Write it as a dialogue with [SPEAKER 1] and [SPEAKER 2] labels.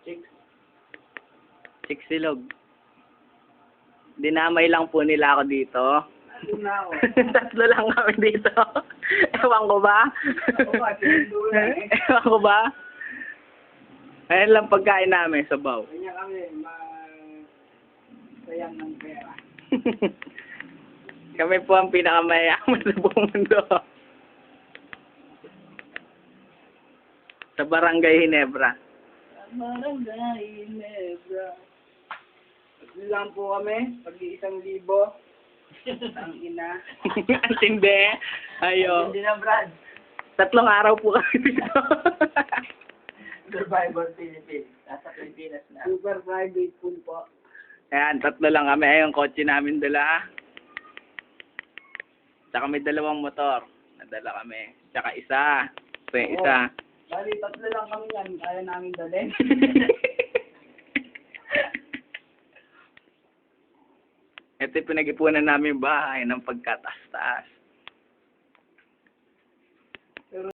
[SPEAKER 1] Chicks Silog. Dinamay lang po nila ako dito. Tatlo lang kami dito. Ewan ko ba? Ewan ko ba? Ayan lang pagkain namin, sabaw.
[SPEAKER 2] Kanya kami, sayang ng pera.
[SPEAKER 1] Kami po ang pinakamayaman sa buong mundo. Sa Barangay Ginebra.
[SPEAKER 2] Barangay Ginebra. Pagli lang po kami, pag-1,000. Ang ina.
[SPEAKER 1] Ang tindi. Ayo.
[SPEAKER 2] Hindi na, Brad.
[SPEAKER 1] 3 araw po kami dito.
[SPEAKER 2] Survivor Philippines. Nasa Pilipinas na. Super private pool po.
[SPEAKER 1] Ayan, 3 lang kami. Ayun, kotse namin dala. Tsaka may 2 motor. Nadala kami. Tsaka isa. Ito yung isa.
[SPEAKER 2] Bali, 3 lang kami yan. Kaya namin dalhin.
[SPEAKER 1] Ito yung pinag-ipunan namin bahay ng pagkatas-taas.